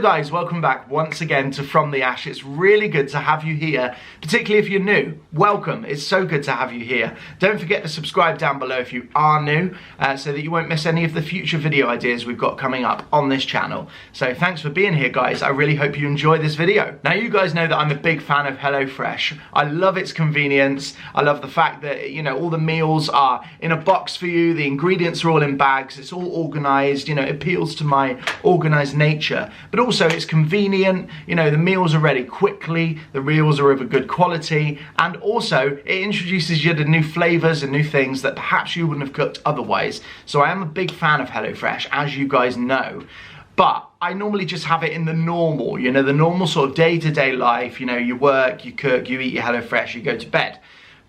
Hello guys, welcome back once again to From the Ash. It's really good to have you here, particularly if you're new. Welcome, it's so good to have you here. Don't forget to subscribe down below if you are new, so that you won't miss any of the future video ideas we've got coming up on this channel. So thanks for being here guys, I really hope you enjoy this video. Now you guys know that I'm a big fan of HelloFresh. I love its convenience, I love the fact that, you know, all the meals are in a box for you, the ingredients are all in bags, it's all organised, you know, it appeals to my organised nature. But also it's convenient, you know, the meals are ready quickly, the meals are of a good quality, and also it introduces you to new flavours and new things that perhaps you wouldn't have cooked otherwise. So I am a big fan of HelloFresh, as you guys know. But I normally just have it in the normal, you know, the normal sort of day-to-day life, you know, you work, you cook, you eat your HelloFresh, you go to bed.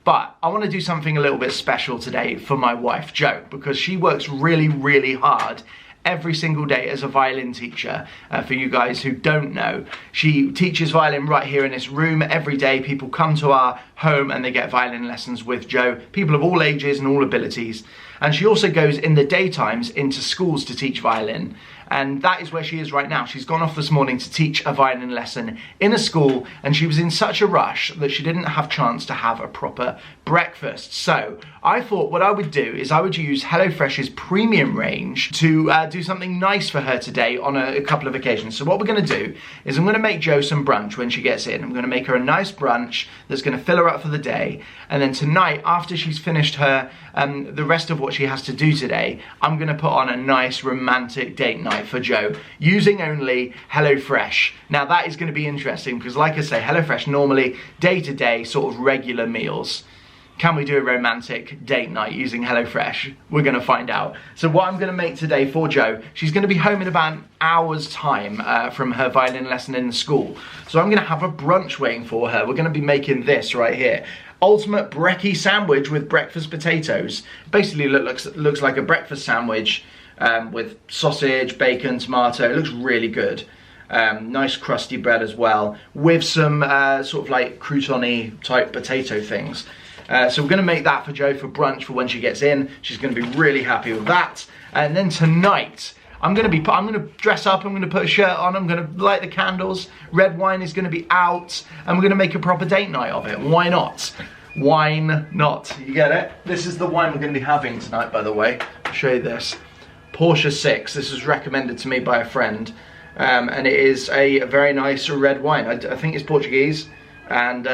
But I want to do something a little bit special today for my wife, Jo, because she works really, really hard every single day as a violin teacher. For you guys who don't know, she teaches violin right here in this room every day. People come to our home and they get violin lessons with Jo, people of all ages and all abilities. And she also goes in the daytimes into schools to teach violin. And that is where she is right now. She's gone off this morning to teach a violin lesson in a school, and she was in such a rush that she didn't have a chance to have a proper breakfast. So I thought what I would do is I would use HelloFresh's premium range to do something nice for her today on a couple of occasions. So what we're going to do is I'm going to make Jo some brunch when she gets in. I'm going to make her a nice brunch that's going to fill her up for the day. And then tonight, after she's finished her the rest of what she has to do today, I'm going to put on a nice romantic date night for Jo using only HelloFresh. Now that is going to be interesting because, like I say, HelloFresh normally day-to-day sort of regular meals. Can we do a romantic date night using HelloFresh? We're going to find out. So what I'm going to make today for Jo, she's going to be home in about an hour's time from her violin lesson in the school. So I'm going to have a brunch waiting for her. We're going to be making this right here. Ultimate brekkie sandwich with breakfast potatoes. Basically looks like a breakfast sandwich with sausage, bacon, tomato. It looks really good. Nice crusty bread as well, with some sort of like crouton-y type potato things. So we're going to make that for Jo for brunch for when she gets in. She's going to be really happy with that. And then tonight, I'm going to dress up, I'm going to put a shirt on, I'm going to light the candles, red wine is going to be out, and we're going to make a proper date night of it. Why not? Wine not? You get it? This is the wine we're going to be having tonight, by the way. I'll show you this. Porsche 6. This was recommended to me by a friend, and it is a very nice red wine. I think it's Portuguese, and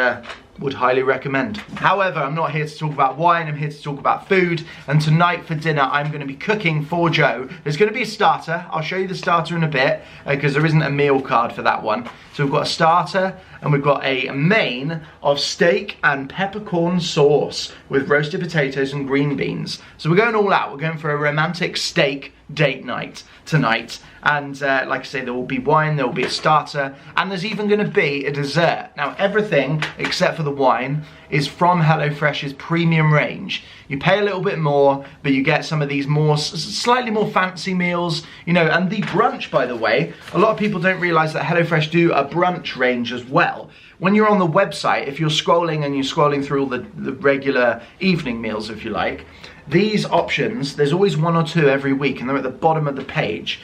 would highly recommend. However, I'm not here to talk about wine, I'm here to talk about food, and tonight for dinner I'm going to be cooking for Jo. There's going to be a starter. I'll show you the starter in a bit, because there isn't a meal card for that one. So we've got a starter, and we've got a main of steak and peppercorn sauce with roasted potatoes and green beans. So we're going all out. We're going for a romantic steak date night tonight. And like I say, there will be wine, there will be a starter, and there's even going to be a dessert. Now everything except for the wine is from HelloFresh's premium range. You pay a little bit more, but you get some of these slightly more fancy meals, you know. And the brunch, by the way, a lot of people don't realize that HelloFresh do a brunch range as well. When you're on the website, if you're scrolling and you're scrolling through all the regular evening meals, if you like, these options, there's always one or two every week, and they're at the bottom of the page.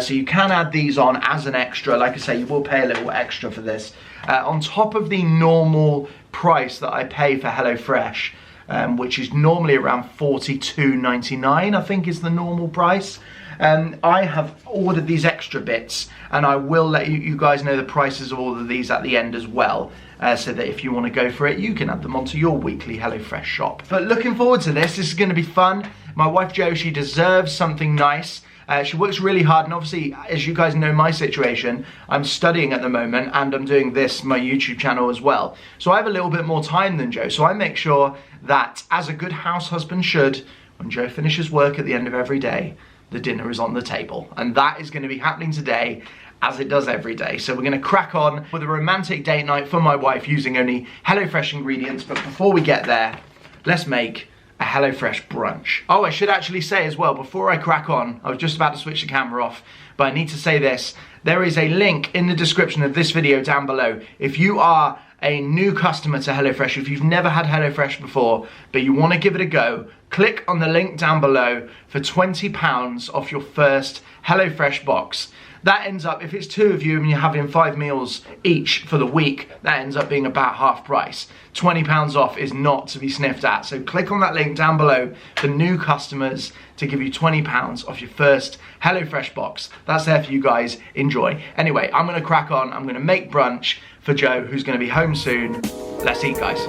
So you can add these on as an extra. Like I say, you will pay a little extra for this. On top of the normal price that I pay for HelloFresh, which is normally around $42.99, I think is the normal price. I have ordered these extra bits, and I will let you guys know the prices of all of these at the end as well, so that if you want to go for it, you can add them onto your weekly HelloFresh shop. But looking forward to this. This is going to be fun. My wife Jo, she deserves something nice. She works really hard, and obviously, as you guys know my situation, I'm studying at the moment, and I'm doing this, my YouTube channel as well. So I have a little bit more time than Jo, so I make sure that, as a good house husband should, when Jo finishes work at the end of every day, the dinner is on the table. And that is going to be happening today, as it does every day. So we're going to crack on with a romantic date night for my wife using only HelloFresh ingredients. But before we get there, let's make a HelloFresh brunch. Oh, I should actually say as well, before I crack on, I was just about to switch the camera off, but I need to say this. there is a link in the description of this video down below. If you are a new customer to HelloFresh, if you've never had HelloFresh before, but you want to give it a go, click on the link down below for £20 off your first HelloFresh box. That ends up, if it's 2 of you and you're having 5 meals each for the week, that ends up being about half price. £20 off is not to be sniffed at. So click on that link down below for new customers to give you £20 off your first HelloFresh box. That's there for you guys. Enjoy. Anyway, I'm going to crack on. I'm going to make brunch for Joe, who's going to be home soon. Let's eat, guys.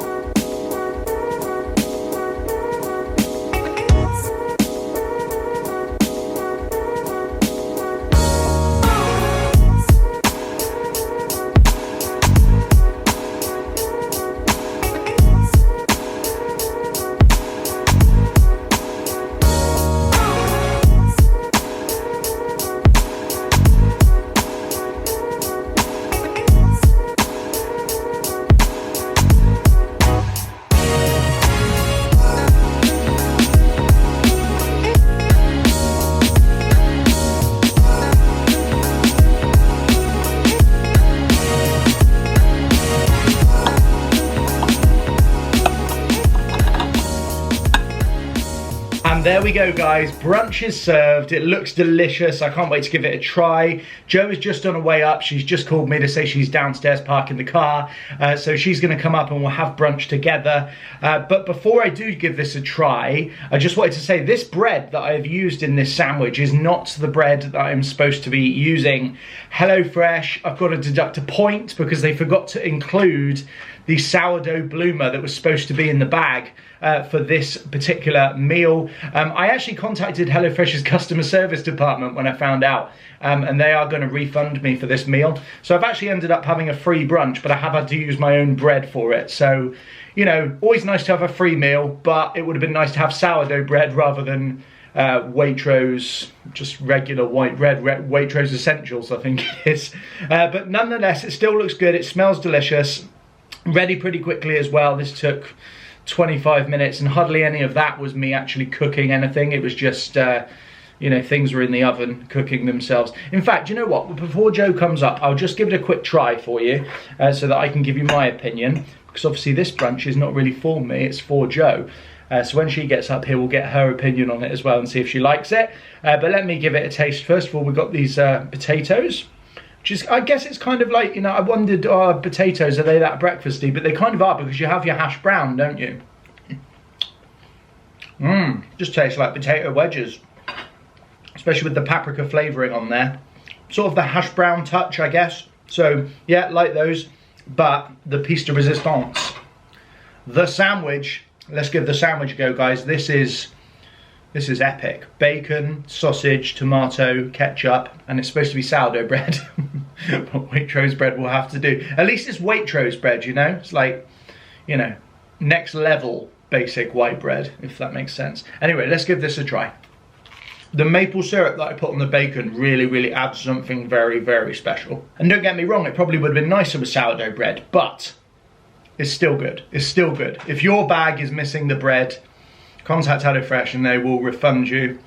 There we go, guys. Brunch is served. It looks delicious. I can't wait to give it a try. Jo is just on her way up. She's just called me to say she's downstairs parking the car. So she's going to come up and we'll have brunch together. But before I do give this a try, I just wanted to say this bread that I've used in this sandwich is not the bread that I'm supposed to be using. HelloFresh, I've got to deduct a point because they forgot to include the sourdough bloomer that was supposed to be in the bag for this particular meal. I actually contacted HelloFresh's customer service department when I found out, and they are going to refund me for this meal. So I've actually ended up having a free brunch, but I have had to use my own bread for it. So, you know, always nice to have a free meal, but it would have been nice to have sourdough bread rather than Waitrose, just regular white bread, Waitrose Essentials, I think it is. But nonetheless, it still looks good. It smells delicious. Ready pretty quickly as well. This took 25 minutes and hardly any of that was me actually cooking anything. It was just, you know, things were in the oven cooking themselves. In fact, you know what? Before Jo comes up, I'll just give it a quick try for you so that I can give you my opinion. Because obviously this brunch is not really for me, it's for Jo. So when she gets up here, we'll get her opinion on it as well and see if she likes it. But let me give it a taste. First of all, we've got these potatoes. I guess it's kind of like, you know, I wondered, potatoes, are they that breakfasty? But they kind of are because you have your hash brown, don't you? Just tastes like potato wedges. Especially with the paprika flavouring on there. Sort of the hash brown touch, I guess. So, yeah, like those. But the piece de resistance. The sandwich. Let's give the sandwich a go, guys. This is epic. Bacon, sausage, tomato, ketchup, and it's supposed to be sourdough bread. But Waitrose bread will have to do. At least it's Waitrose bread, you know? It's like, you know, next level basic white bread, if that makes sense. Anyway, let's give this a try. The maple syrup that I put on the bacon really adds something very, very special. And don't get me wrong, it probably would have been nicer with sourdough bread, but it's still good. It's still good. If your bag is missing the bread, contact HelloFresh and they will refund you.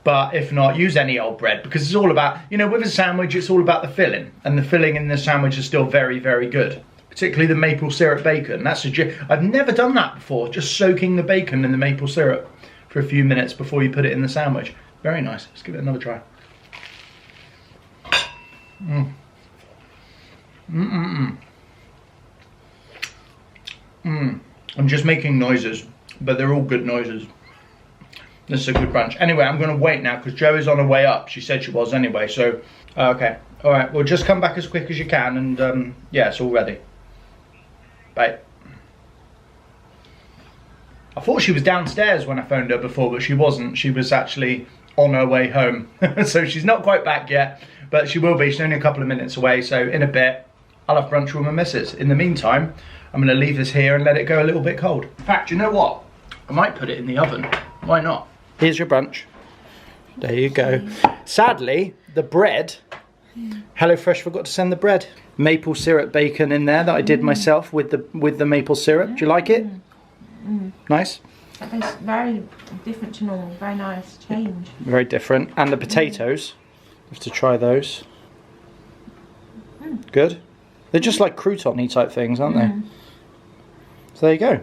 But if not, use any old bread because it's all about, you know, with a sandwich, it's all about the filling. And the filling in the sandwich is still very, very good. Particularly the maple syrup bacon. I've never done that before, just soaking the bacon in the maple syrup for a few minutes before you put it in the sandwich. Very nice. Let's give it another try. I'm just making noises, but they're all good noises. This is a good brunch. Anyway, I'm going to wait now because Jo is on her way up. She said she was anyway, so... okay. All right, well, just come back as quick as you can and, yeah, it's all ready. Bye. I thought she was downstairs when I phoned her before, but she wasn't. She was actually on her way home. So she's not quite back yet, but she will be. She's only a couple of minutes away, so in a bit, I'll have brunch with my missus. In the meantime, I'm going to leave this here and let it go a little bit cold. In fact, you know what? I might put it in the oven. Why not? Here's your brunch. There you go. Sadly, the bread, HelloFresh forgot to send the bread. Maple syrup bacon in there that I did myself with the maple syrup. Do you like it? Nice? It's very different to normal. Very nice change. Very different. And the potatoes. You have to try those. Good. They're just like crouton-y type things, aren't they? So there you go.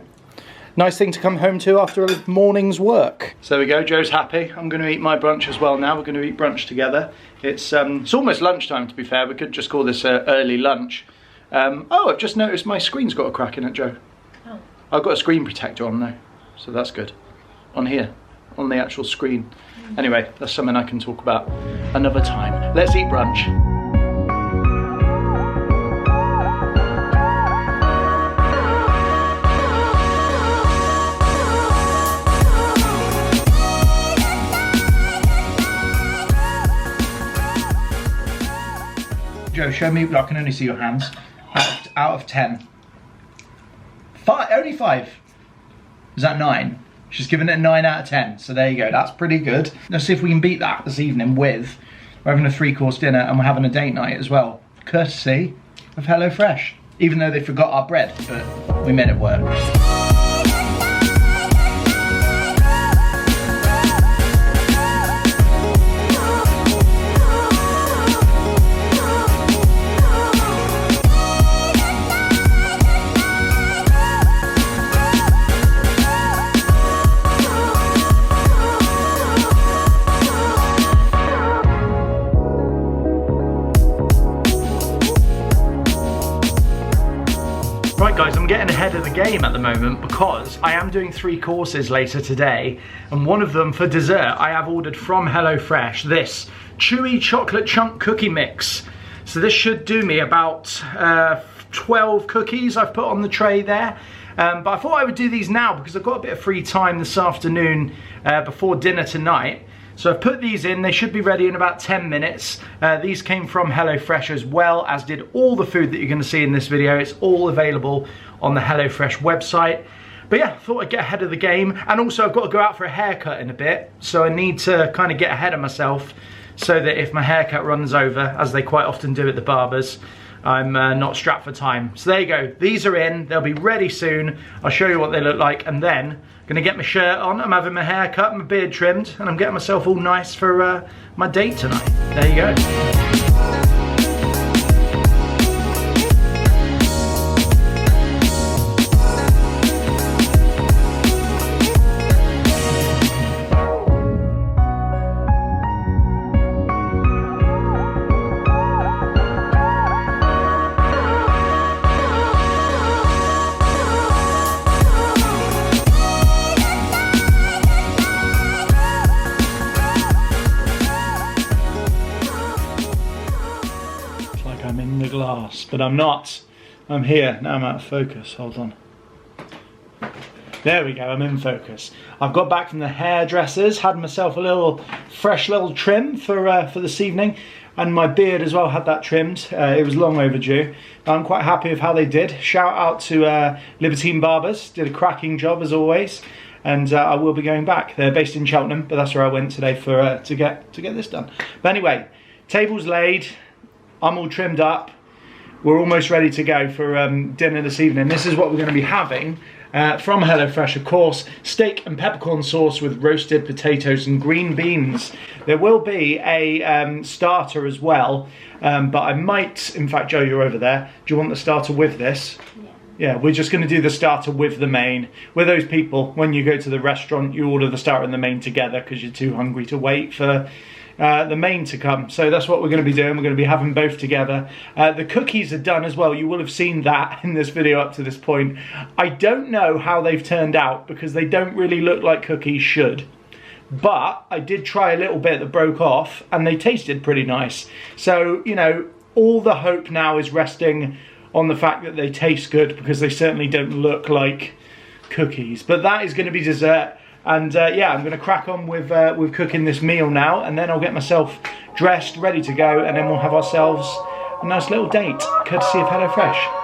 Nice thing to come home to after a morning's work. So there we go, Joe's happy. I'm going to eat my brunch as well now. We're going to eat brunch together. It's almost lunchtime, to be fair. We could just call this early lunch. Oh, I've just noticed my screen's got a crack in it, Joe. Oh. I've got a screen protector on now, so that's good. On here, on the actual screen. Anyway, that's something I can talk about another time. Let's eat brunch. Joe, show me, I can only see your hands. Out of 10. 5, only 5. Is that 9? She's given it a 9 out of 10. So there you go, that's pretty good. Let's see if we can beat that this evening with, we're having a 3-course dinner and we're having a date night as well. Courtesy of HelloFresh. Even though they forgot our bread, but we made it work. Right guys, I'm getting ahead of the game at the moment because I am doing 3 courses later today, and one of them for dessert I have ordered from HelloFresh this chewy chocolate chunk cookie mix. So this should do me about 12 cookies I've put on the tray there. But I thought I would do these now because I've got a bit of free time this afternoon before dinner tonight. So I've put these in, they should be ready in about 10 minutes. These came from HelloFresh as well, as did all the food that you're gonna see in this video. It's all available on the HelloFresh website. But yeah, thought I'd get ahead of the game. And also I've got to go out for a haircut in a bit. So I need to kind of get ahead of myself so that if my haircut runs over, as they quite often do at the barbers, I'm not strapped for time. So there you go, these are in, they'll be ready soon. I'll show you what they look like, and then I'm gonna get my shirt on, I'm having my hair cut, my beard trimmed, and I'm getting myself all nice for my date tonight. There you go. I'm in the glass, but I'm not. I'm here. Now I'm out of focus. Hold on. There we go, I'm in focus. I've got back from the hairdressers, had myself a little fresh little trim for this evening, and my beard as well had that trimmed. It was long overdue. I'm quite happy with how they did. Shout out to Libertine Barbers, did a cracking job as always, and I will be going back. They're based in Cheltenham, but that's where I went today for to get this done. But anyway, table's laid. I'm all trimmed up. We're almost ready to go for dinner this evening. This is what we're going to be having from HelloFresh, of course. Steak and peppercorn sauce with roasted potatoes and green beans. There will be a starter as well, but I might, in fact, Joe, you're over there. Do you want the starter with this? Yeah, we're just going to do the starter with the main. We're those people, when you go to the restaurant, you order the starter and the main together because you're too hungry to wait for the main to come. So that's what we're going to be doing. We're going to be having both together. The cookies are done as well. You will have seen that in this video up to this point. I don't know how they've turned out because they don't really look like cookies should. But I did try a little bit that broke off and they tasted pretty nice. So, you know, all the hope now is resting on the fact that they taste good because they certainly don't look like cookies. But that is going to be dessert. And yeah, I'm going to crack on with cooking this meal now, and then I'll get myself dressed, ready to go, and then we'll have ourselves a nice little date, courtesy of HelloFresh.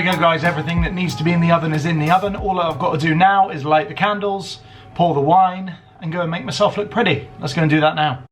you go guys, everything that needs to be in the oven is in the oven. All I've got to do now is light the candles, pour the wine, and go and make myself look pretty. Let's go and do that now.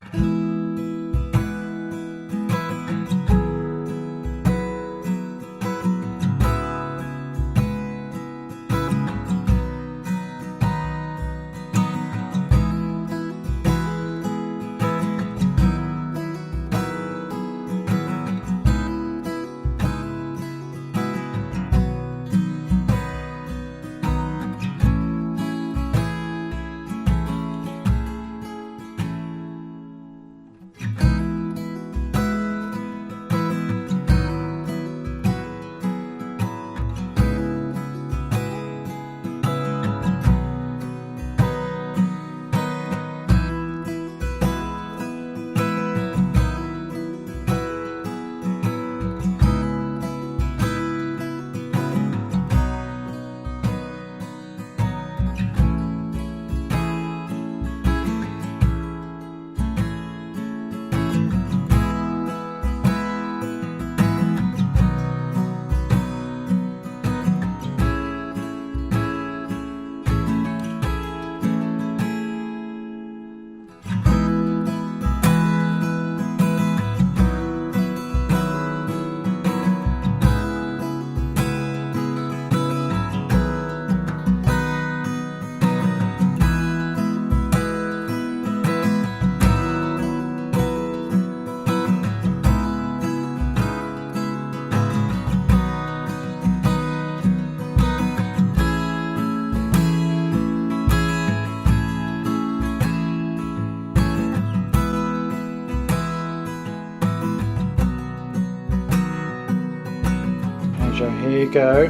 Here you go.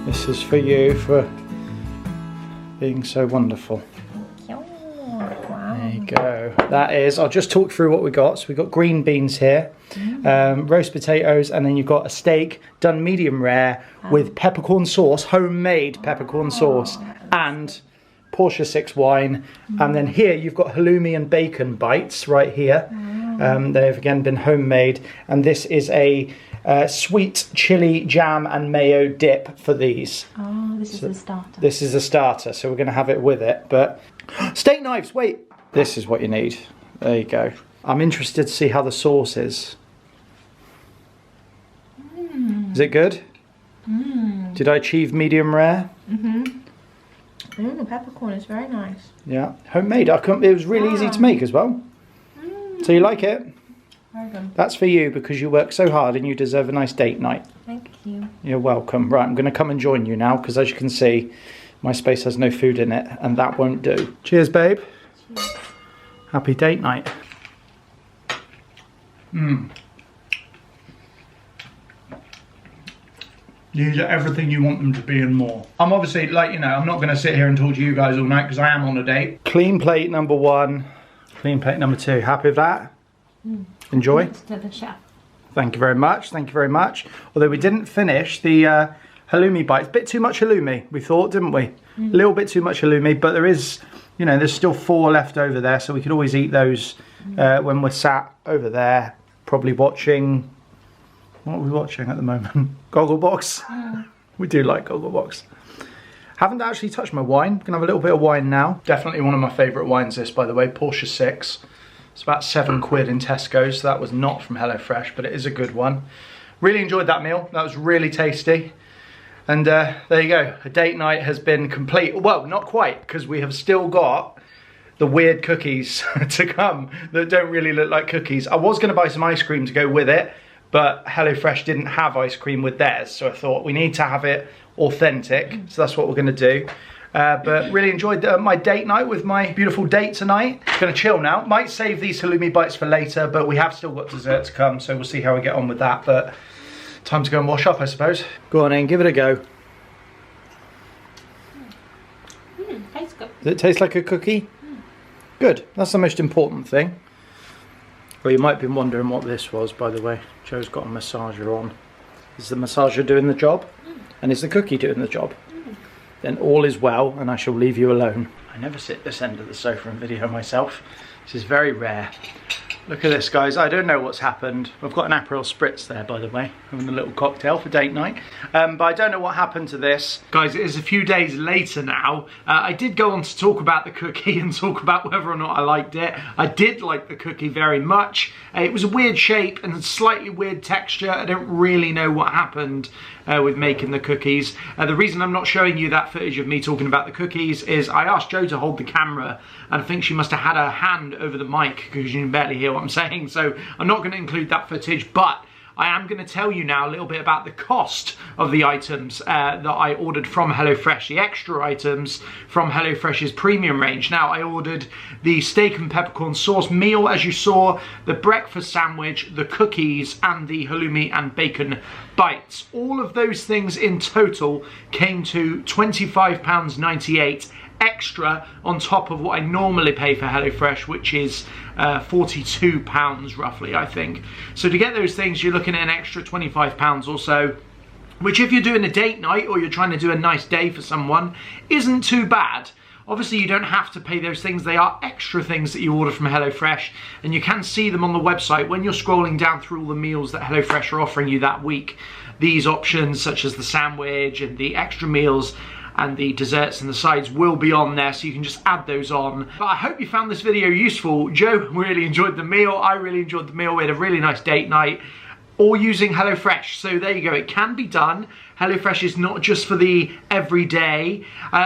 This is for you for being so wonderful. Wow. There you go. That is, I'll just talk through what we got. So we've got green beans here, roast potatoes, and then you've got a steak done medium rare with peppercorn sauce, homemade peppercorn sauce, and Porsche 6 wine. And then here you've got halloumi and bacon bites right here. They've again been homemade, and this is a sweet chili jam and mayo dip for these. Oh, this is the starter. This is a starter, so we're going to have it with it. But steak knives, wait. This is what you need. There you go. I'm interested to see how the sauce is. Is it good? Did I achieve medium rare? The peppercorn is very nice. Yeah, homemade. It was really easy to make as well. So you like it? Very good. That's for you because you work so hard and you deserve a nice date night. Thank you. You're welcome. Right, I'm going to come and join you now because as you can see, my space has no food in it and that won't do. Cheers, babe. Cheers. Happy date night. These are everything you want them to be and more. I'm obviously, like, you know, I'm not going to sit here and talk to you guys all night because I am on a date. Clean plate number 1. Clean plate number 2. Happy with that? Enjoy. Thanks to the chef. Thank you very much. Thank you very much. Although we didn't finish the halloumi bites. Bit too much halloumi, we thought, didn't we? A little bit too much halloumi, but there is, you know, there's still 4 left over there, so we could always eat those when we're sat over there, probably watching. What are we watching at the moment? Gogglebox. We do like Gogglebox. Haven't actually touched my wine. Gonna have a little bit of wine now. Definitely one of my favourite wines, this, by the way, Porsche 6. It's about £7 in Tesco's, so that was not from HelloFresh, but it is a good one. Really enjoyed that meal. That was really tasty. And there you go. A date night has been complete. Well, not quite, because we have still got the weird cookies to come that don't really look like cookies. I was going to buy some ice cream to go with it, but HelloFresh didn't have ice cream with theirs, so I thought we need to have it authentic, so that's what we're going to do. But really enjoyed my date night with my beautiful date tonight. Gonna chill now. Might save these halloumi bites for later, but we have still got dessert to come, so we'll see how we get on with that. But time to go and wash up, I suppose. Go on in, give it a go. Tastes good. Does it taste like a cookie? Good, that's the most important thing. Well, you might have been wondering what this was, by the way. Joe's got a massager on. Is the massager doing the job? And is the cookie doing the job? Then all is well and I shall leave you alone. I never sit this end of the sofa and video myself. This is very rare. Look at this, guys. I don't know what's happened. I've got an Aperol Spritz there, by the way. Having a little cocktail for date night. But I don't know what happened to this. Guys, it is a few days later now. I did go on to talk about the cookie and talk about whether or not I liked it. I did like the cookie very much. It was a weird shape and a slightly weird texture. I don't really know what happened with making the cookies. The reason I'm not showing you that footage of me talking about the cookies is I asked Jo to hold the camera, and I think she must have had her hand over the mic because you can barely hear what I'm saying, so I'm not going to include that footage, but I am going to tell you now a little bit about the cost of the items that I ordered from HelloFresh, the extra items from HelloFresh's premium range. Now, I ordered the steak and peppercorn sauce meal, as you saw, the breakfast sandwich, the cookies, and the halloumi and bacon bites. All of those things in total came to £25.98 extra on top of what I normally pay for HelloFresh, which is £42 roughly, I think. So to get those things, you're looking at an extra £25 or so, which if you're doing a date night or you're trying to do a nice day for someone, isn't too bad. Obviously, you don't have to pay those things. They are extra things that you order from HelloFresh, and you can see them on the website when you're scrolling down through all the meals that HelloFresh are offering you that week. These options, such as the sandwich and the extra meals, and the desserts and the sides will be on there, so you can just add those on. But I hope you found this video useful. Jo really enjoyed the meal. I really enjoyed the meal. We had a really nice date night, all using HelloFresh. So there you go. It can be done. HelloFresh is not just for the everyday.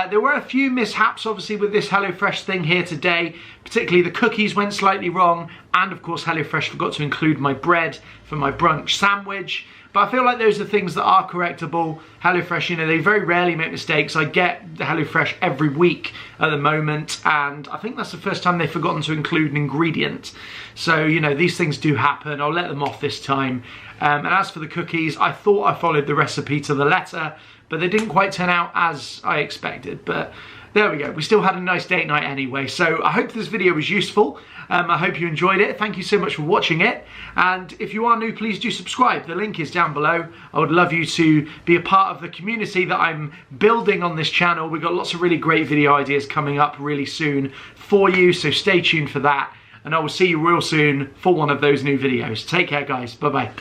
There were a few mishaps, obviously, with this HelloFresh thing here today. Particularly the cookies went slightly wrong. And, of course, HelloFresh forgot to include my bread for my brunch sandwich. But I feel like those are things that are correctable. HelloFresh, you know, they very rarely make mistakes. I get the HelloFresh every week at the moment, and I think that's the first time they've forgotten to include an ingredient. So, you know, these things do happen. I'll let them off this time. And as for the cookies, I thought I followed the recipe to the letter, but they didn't quite turn out as I expected. But there we go. We still had a nice date night anyway. So I hope this video was useful. I hope you enjoyed it. Thank you so much for watching it. And if you are new, please do subscribe. The link is down below. I would love you to be a part of the community that I'm building on this channel. We've got lots of really great video ideas coming up really soon for you. So stay tuned for that. And I will see you real soon for one of those new videos. Take care, guys. Bye-bye.